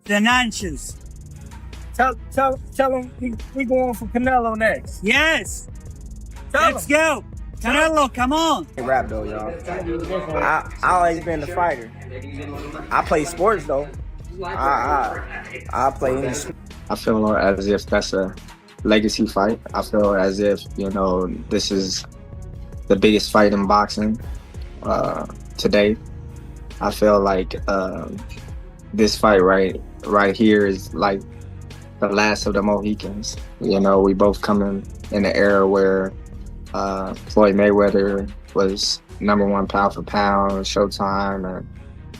Financials. Tell him we going for Canelo next. Yes. Let's go. Canelo, come on. Rap though, y'all. I always been a fighter. I play sports though. I play any sport. I feel as if that's a legacy fight. I feel as if, this is the biggest fight in boxing today. I feel like this fight right here is like the last of the Mohicans. We both coming in the era where Floyd Mayweather was #1 pound for pound, Showtime,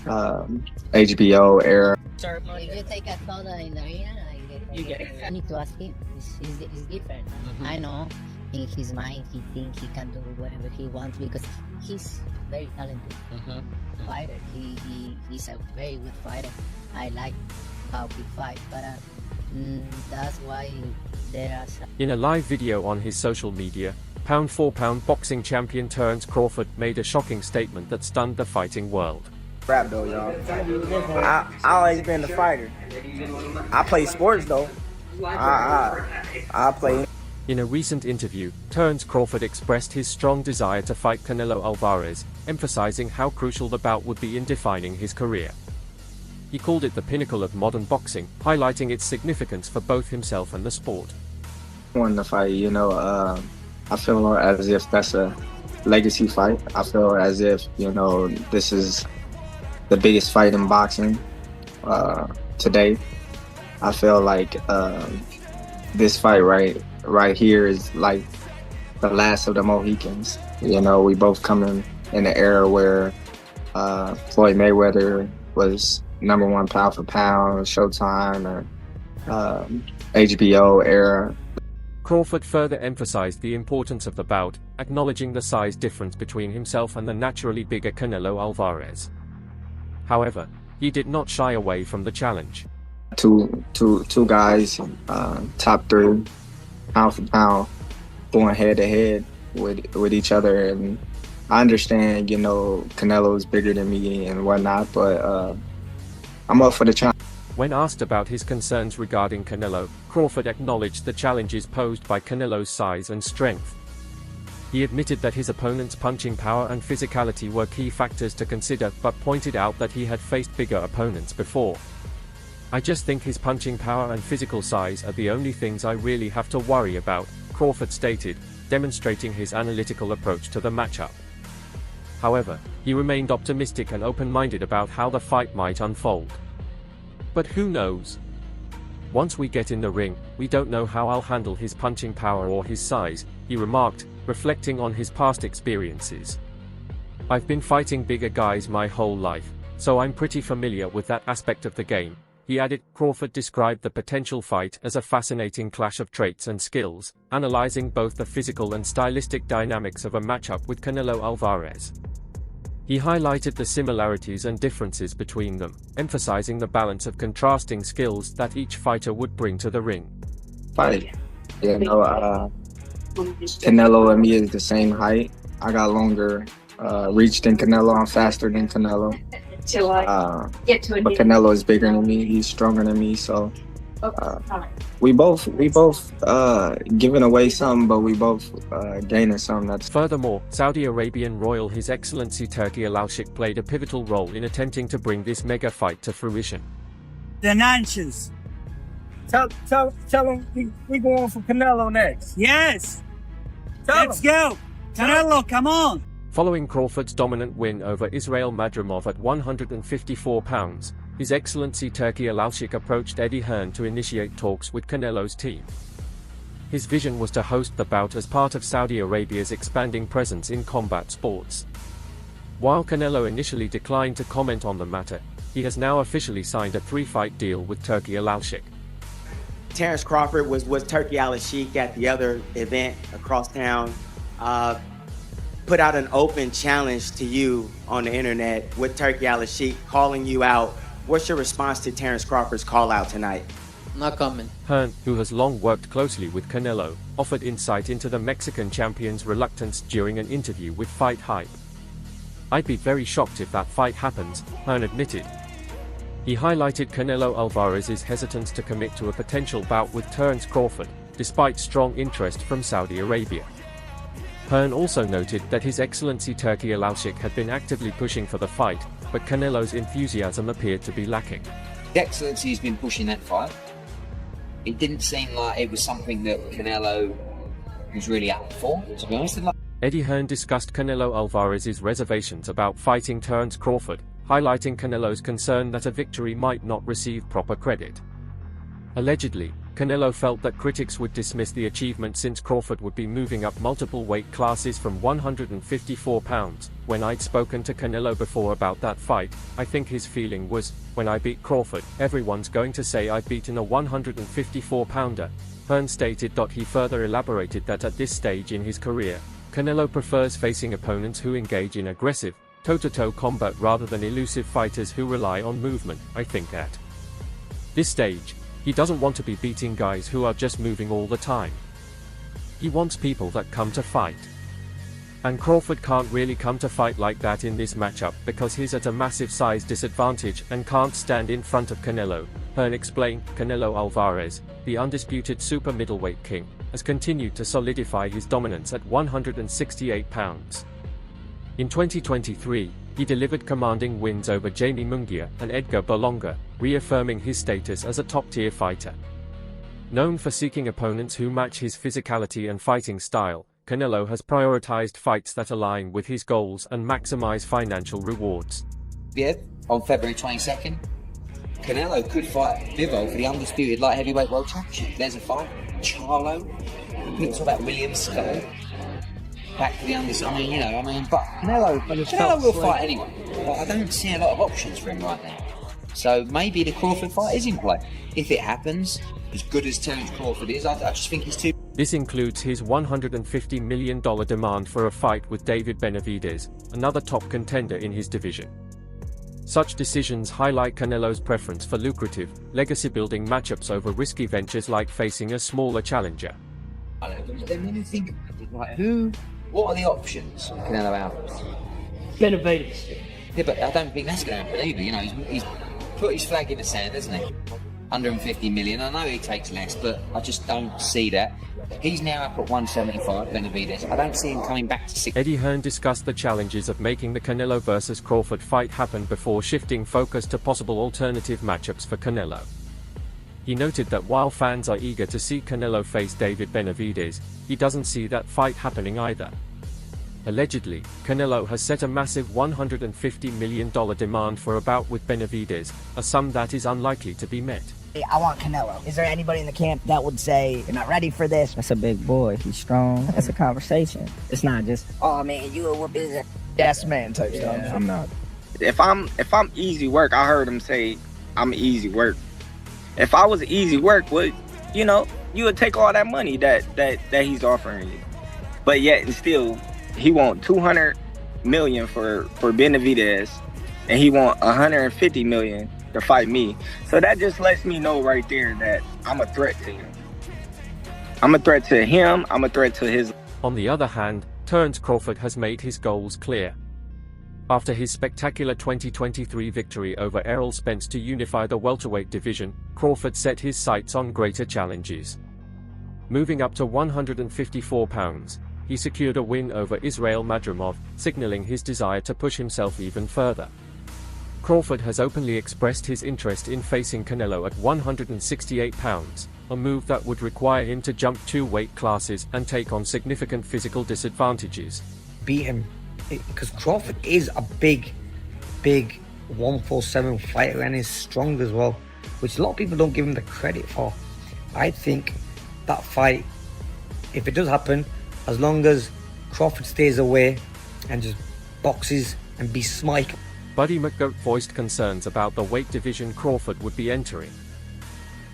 and HBO era. If you take a soda in the arena, you get it. I need to ask him. It's different. I know in his mind he thinks he can do whatever he wants because he's very talented fighter. He's a very good fighter. I like how he fights, but that's why there are some... In a live video on his social media, pound for pound boxing champion Terence Crawford made a shocking statement that stunned the fighting world. Rap though, y'all. I always been a fighter. I play sports though. I play. In a recent interview, Terence Crawford expressed his strong desire to fight Canelo Alvarez, emphasizing how crucial the bout would be in defining his career. He called it the pinnacle of modern boxing, highlighting its significance for both himself and the sport. Won the fight, I feel as if that's a legacy fight. I feel as if, this is the biggest fight in boxing today. I feel like this fight right here is like the last of the Mohicans. We both coming in the era where Floyd Mayweather was #1 pound for pound, Showtime, and HBO era. Crawford further emphasized the importance of the bout, acknowledging the size difference between himself and the naturally bigger Canelo Alvarez. However, he did not shy away from the challenge. Two guys, top 3, pound for pound, going head to head with each other, and I understand, Canelo is bigger than me and whatnot, but I'm up for the challenge. When asked about his concerns regarding Canelo, Crawford acknowledged the challenges posed by Canelo's size and strength. He admitted that his opponent's punching power and physicality were key factors to consider, but pointed out that he had faced bigger opponents before. "I just think his punching power and physical size are the only things I really have to worry about," Crawford stated, demonstrating his analytical approach to the matchup. However, he remained optimistic and open-minded about how the fight might unfold. "But who knows? Once we get in the ring, we don't know how I'll handle his punching power or his size," he remarked, reflecting on his past experiences. "I've been fighting bigger guys my whole life, so I'm pretty familiar with that aspect of the game," he added. Crawford described the potential fight as a fascinating clash of traits and skills, analyzing both the physical and stylistic dynamics of a matchup with Canelo Alvarez. He highlighted the similarities and differences between them, emphasizing the balance of contrasting skills that each fighter would bring to the ring. Fight, Canelo and me is the same height. I got longer reach than Canelo. I'm faster than Canelo. But Canelo is bigger than me. He's stronger than me. So we both giving away something, but we both gaining something. That's Furthermore, Saudi Arabian Royal His Excellency Turki Al-Sheikh played a pivotal role in attempting to bring this mega fight to fruition. Financials. Tell him we going for Canelo next. Yes. Let's go. Canelo, come on. Following Crawford's dominant win over Israel Madrimov at 154 pounds, His Excellency Turki Al-Sheikh approached Eddie Hearn to initiate talks with Canelo's team. His vision was to host the bout as part of Saudi Arabia's expanding presence in combat sports. While Canelo initially declined to comment on the matter, he has now officially signed a 3-fight deal with Turki Al-Sheikh. Terence Crawford was Turki Al-Sheikh at the other event across town. Put out an open challenge to you on the internet with Turki Al-Sheikh calling you out. What's your response to Terence Crawford's call out tonight? Not coming. Hearn, who has long worked closely with Canelo, offered insight into the Mexican champion's reluctance during an interview with Fight Hype. "I'd be very shocked if that fight happens," Hearn admitted. He highlighted Canelo Alvarez's hesitance to commit to a potential bout with Terence Crawford, despite strong interest from Saudi Arabia. Hearn also noted that His Excellency Turki Al-Sheikh had been actively pushing for the fight, but Canelo's enthusiasm appeared to be lacking. His Excellency has been pushing that fight. It didn't seem like it was something that Canelo was really up for, to be honest. Eddie Hearn discussed Canelo Alvarez's reservations about fighting Terence Crawford, highlighting Canelo's concern that a victory might not receive proper credit. Allegedly, Canelo felt that critics would dismiss the achievement since Crawford would be moving up multiple weight classes from 154 pounds. When I'd spoken to Canelo before about that fight, I think his feeling was, when I beat Crawford, everyone's going to say I've beaten a 154-pounder. Hearn stated that he further elaborated that at this stage in his career, Canelo prefers facing opponents who engage in aggressive, toe-to-toe combat rather than elusive fighters who rely on movement. I think at this stage, he doesn't want to be beating guys who are just moving all the time. He wants people that come to fight. And Crawford can't really come to fight like that in this matchup because he's at a massive size disadvantage and can't stand in front of Canelo. Hearn explained, Canelo Alvarez, the undisputed super middleweight king, has continued to solidify his dominance at 168 pounds. In 2023, he delivered commanding wins over Jamie Munguia and Edgar Berlanga, reaffirming his status as a top-tier fighter. Known for seeking opponents who match his physicality and fighting style, Canelo has prioritized fights that align with his goals and maximize financial rewards. Yeah, on February 22nd, Canelo could fight Bivol for the undisputed light heavyweight world championship. There's a fight. Charlo. We talk about William Scott. Back to the undisputed. But Canelo will fight anyway. But I don't see a lot of options for him right now. So maybe the Crawford fight is in play. If it happens, as good as Terence Crawford is, I just think he's too... This includes his $150 million demand for a fight with David Benavidez, another top contender in his division. Such decisions highlight Canelo's preference for lucrative, legacy-building matchups over risky ventures like facing a smaller challenger. Then when you think, what are the options for Canelo Alvarez? Benavidez. Yeah, but I don't think that's going to happen either. He's put his flag in the sand, hasn't he? 150 million. I know he takes less, but I just don't see that. He's now up at 175, Benavidez. I don't see him coming back to 6. Eddie Hearn discussed the challenges of making the Canelo vs Crawford fight happen before shifting focus to possible alternative matchups for Canelo. He noted that while fans are eager to see Canelo face David Benavidez, he doesn't see that fight happening either. Allegedly, Canelo has set a massive $150 million demand for a bout with Benavidez, a sum that is unlikely to be met. I want Canelo. Is there anybody in the camp that would say, you're not ready for this? That's a big boy. He's strong. That's a conversation. It's not just, Oh man, you a whoop his yes man type stuff. I'm not. If I'm easy work, I heard him say I'm easy work. If I was easy work, you would take all that money that he's offering you. But yet and still, he want 200 million for Benavidez, and he want 150 million to fight me. So that just lets me know right there that I'm a threat to him. I'm a threat to him. I'm a threat to his. On the other hand, Terence Crawford has made his goals clear. After his spectacular 2023 victory over Errol Spence to unify the welterweight division, Crawford set his sights on greater challenges. Moving up to 154 pounds, he secured a win over Israel Madrimov, signaling his desire to push himself even further. Crawford has openly expressed his interest in facing Canelo at 168 pounds, a move that would require him to jump 2 weight classes and take on significant physical disadvantages. Beat him. Because Crawford is a big 147 fighter and is strong as well, which a lot of people don't give him the credit for. I think that fight, if it does happen, as long as Crawford stays away and just boxes and be smite. Buddy McGoat voiced concerns about the weight division Crawford would be entering.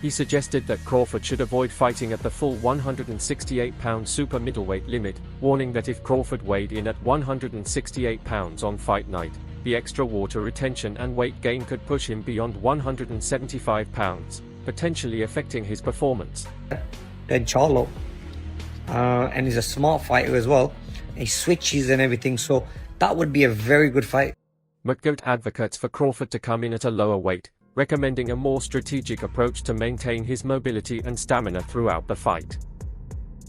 He suggested that Crawford should avoid fighting at the full 168-pound super middleweight limit, warning that if Crawford weighed in at 168 pounds on fight night, the extra water retention and weight gain could push him beyond 175 pounds, potentially affecting his performance. Then Charlo, and he's a smart fighter as well. He switches and everything, so that would be a very good fight. McGoat advocates for Crawford to come in at a lower weight, recommending a more strategic approach to maintain his mobility and stamina throughout the fight.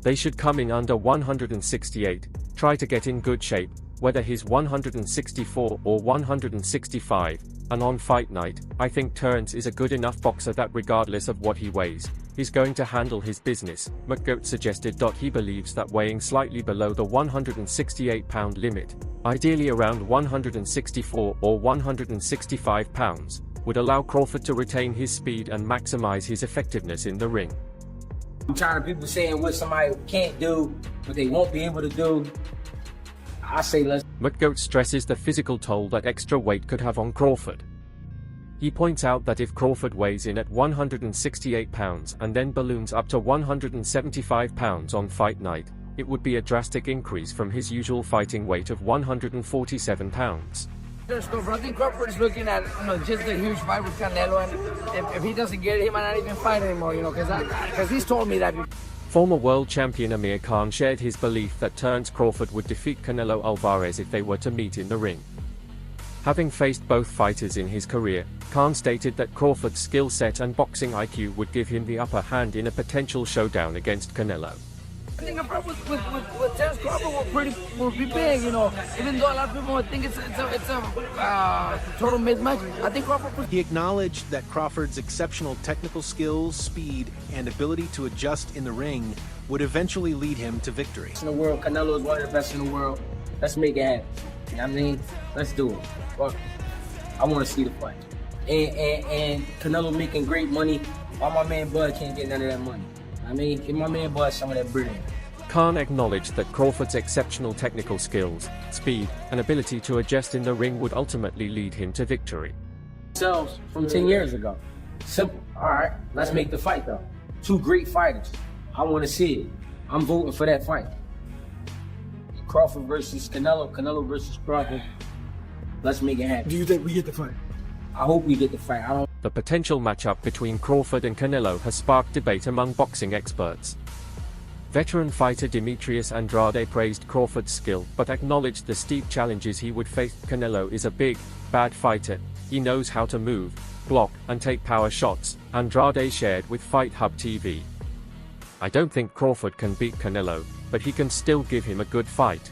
They should come in under 168, try to get in good shape, whether he's 164 or 165, and on fight night, I think Terence is a good enough boxer that regardless of what he weighs, he's going to handle his business. McGoat suggested he believes that weighing slightly below the 168-pound limit, ideally around 164 or 165 pounds, would allow Crawford to retain his speed and maximize his effectiveness in the ring. I'm tired of people saying what somebody can't do, but they won't be able to do. I say let's. McGoat stresses the physical toll that extra weight could have on Crawford. He points out that if Crawford weighs in at 168 pounds and then balloons up to 175 pounds on fight night, it would be a drastic increase from his usual fighting weight of 147 pounds. I think Crawford is looking at just a huge fight with Canelo, and if he doesn't get it, he might not even fight anymore, because he's told me that. Former world champion Amir Khan shared his belief that Terence Crawford would defeat Canelo Alvarez if they were to meet in the ring. Having faced both fighters in his career, Khan stated that Crawford's skill set and boxing IQ would give him the upper hand in a potential showdown against Canelo. I think a fight with Terence Crawford will be big, even though a lot of people would think it's a total mismatch. I think Crawford. He acknowledged that Crawford's exceptional technical skills, speed, and ability to adjust in the ring would eventually lead him to victory. In the world, Canelo is one of the best in the world. Let's make it happen. You know what I mean? Let's do it. Well, I want to see the fight. And Canelo making great money, while my man Bud can't get none of that money. I mean, give my man Bud some of that bread. Khan acknowledged that Crawford's exceptional technical skills, speed, and ability to adjust in the ring would ultimately lead him to victory. Selves from 10 years ago. Simple. All right, let's make the fight, though. Two great fighters. I want to see it. I'm voting for that fight. Crawford versus Canelo, Canelo versus Crawford. Let's make it happen. Do you think we get the fight? I hope we get the fight. The potential matchup between Crawford and Canelo has sparked debate among boxing experts. Veteran fighter Demetrius Andrade praised Crawford's skill but acknowledged the steep challenges he would face. Canelo is a big, bad fighter. He knows how to move, block, and take power shots, Andrade shared with Fight Hub TV. I don't think Crawford can beat Canelo, but he can still give him a good fight.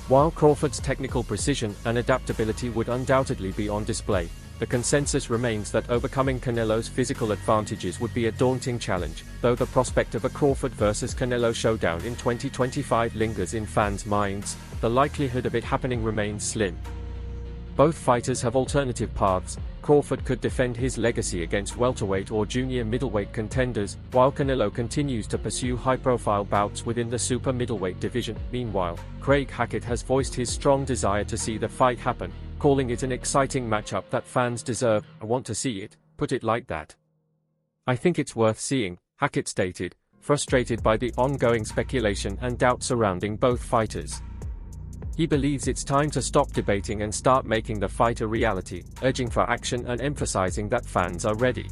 While Crawford's technical precision and adaptability would undoubtedly be on display, the consensus remains that overcoming Canelo's physical advantages would be a daunting challenge, though the prospect of a Crawford versus Canelo showdown in 2025 lingers in fans' minds, the likelihood of it happening remains slim. Both fighters have alternative paths. Crawford could defend his legacy against welterweight or junior middleweight contenders, while Canelo continues to pursue high-profile bouts within the super middleweight division. Meanwhile, Craig Hackett has voiced his strong desire to see the fight happen, calling it an exciting matchup that fans deserve. I want to see it, put it like that. I think it's worth seeing, Hackett stated, frustrated by the ongoing speculation and doubt surrounding both fighters. He believes it's time to stop debating and start making the fight a reality, urging for action and emphasizing that fans are ready.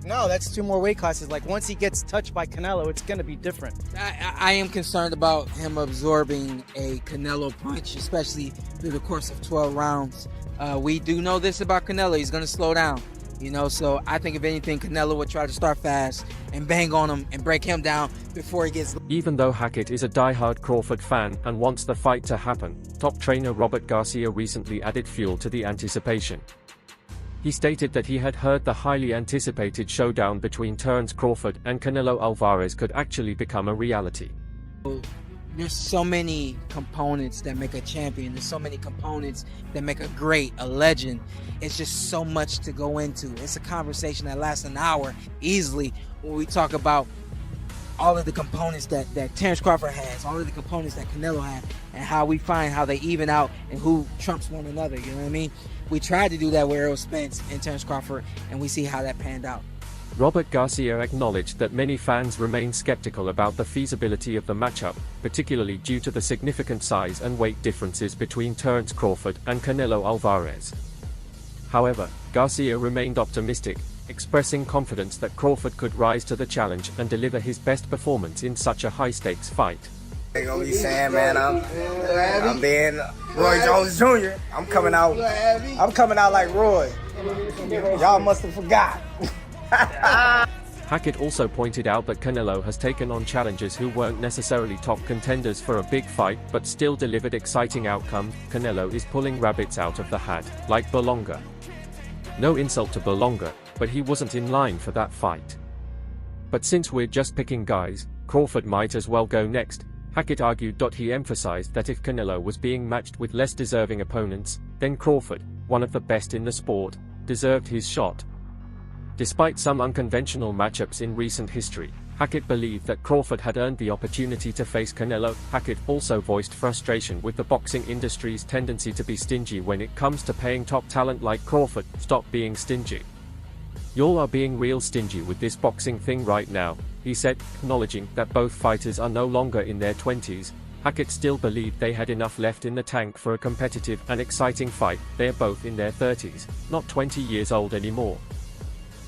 No, that's 2 more weight classes. Like, once he gets touched by Canelo, it's going to be different. I am concerned about him absorbing a Canelo punch, especially through the course of 12 rounds. We do know this about Canelo. He's going to slow down, so I think if anything, Canelo would try to start fast and bang on him and break him down before he gets... Even though Hackett is a die-hard Crawford fan and wants the fight to happen, top trainer Robert Garcia recently added fuel to the anticipation. He stated that he had heard the highly anticipated showdown between Terence Crawford and Canelo Alvarez could actually become a reality. There's so many components that make a champion. There's so many components that make a great, a legend. It's just so much to go into. It's a conversation that lasts an hour easily when we talk about all of the components that Terence Crawford has, all of the components that Canelo has, and how we find how they even out and who trumps one another, you know what I mean? We tried to do that with Errol Spence and Terence Crawford, and we see how that panned out. Robert Garcia acknowledged that many fans remain skeptical about the feasibility of the matchup, particularly due to the significant size and weight differences between Terence Crawford and Canelo Alvarez. However, Garcia remained optimistic, expressing confidence that Crawford could rise to the challenge and deliver his best performance in such a high-stakes fight. They gonna be saying, man, I'm being Roy Jones Jr. I'm coming out like Roy. Y'all must have forgot. Hackett also pointed out that Canelo has taken on challengers who weren't necessarily top contenders for a big fight but still delivered exciting outcomes. Canelo is pulling rabbits out of the hat, like Berlanga. No insult to Berlanga, but he wasn't in line for that fight. But since we're just picking guys, Crawford might as well go next, Hackett argued. He emphasized that if Canelo was being matched with less deserving opponents, then Crawford, one of the best in the sport, deserved his shot. Despite some unconventional matchups in recent history, Hackett believed that Crawford had earned the opportunity to face Canelo. Hackett also voiced frustration with the boxing industry's tendency to be stingy when it comes to paying top talent like Crawford. Stop being stingy. Y'all are being real stingy with this boxing thing right now, he said, acknowledging that both fighters are no longer in their 20s. Hackett still believed they had enough left in the tank for a competitive and exciting fight. They are both in their 30s, not 20 years old anymore.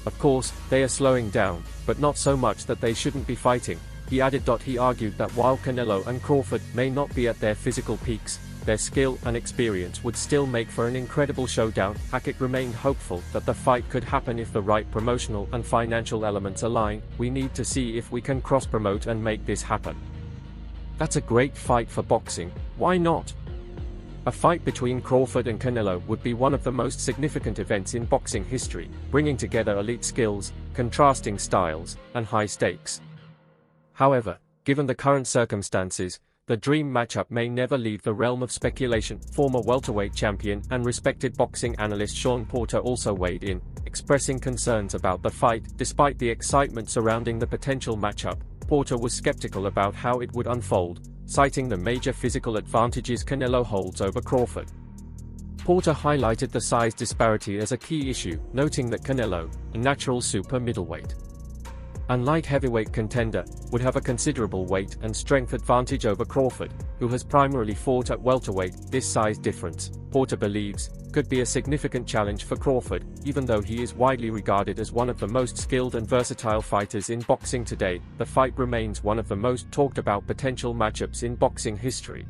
Of course, they are slowing down, but not so much that they shouldn't be fighting, he added. He argued that while Canelo and Crawford may not be at their physical peaks, their skill and experience would still make for an incredible showdown. Hackett remained hopeful that the fight could happen if the right promotional and financial elements align. We need to see if we can cross-promote and make this happen. That's a great fight for boxing, why not? A fight between Crawford and Canelo would be one of the most significant events in boxing history, bringing together elite skills, contrasting styles, and high stakes. However, given the current circumstances, the dream matchup may never leave the realm of speculation. Former welterweight champion and respected boxing analyst Sean Porter also weighed in, expressing concerns about the fight. Despite the excitement surrounding the potential matchup, Porter was skeptical about how it would unfold, citing the major physical advantages Canelo holds over Crawford. Porter highlighted the size disparity as a key issue, noting that Canelo, a natural super middleweight, unlike heavyweight contender, would have a considerable weight and strength advantage over Crawford, who has primarily fought at welterweight. This size difference, Porter believes, could be a significant challenge for Crawford, even though he is widely regarded as one of the most skilled and versatile fighters in boxing today. The fight remains one of the most talked about potential matchups in boxing history.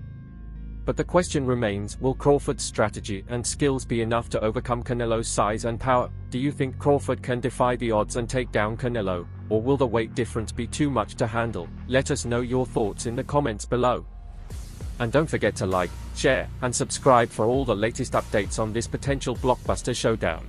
But the question remains, will Crawford's strategy and skills be enough to overcome Canelo's size and power? Do you think Crawford can defy the odds and take down Canelo, or will the weight difference be too much to handle? Let us know your thoughts in the comments below. And don't forget to like, share, and subscribe for all the latest updates on this potential blockbuster showdown.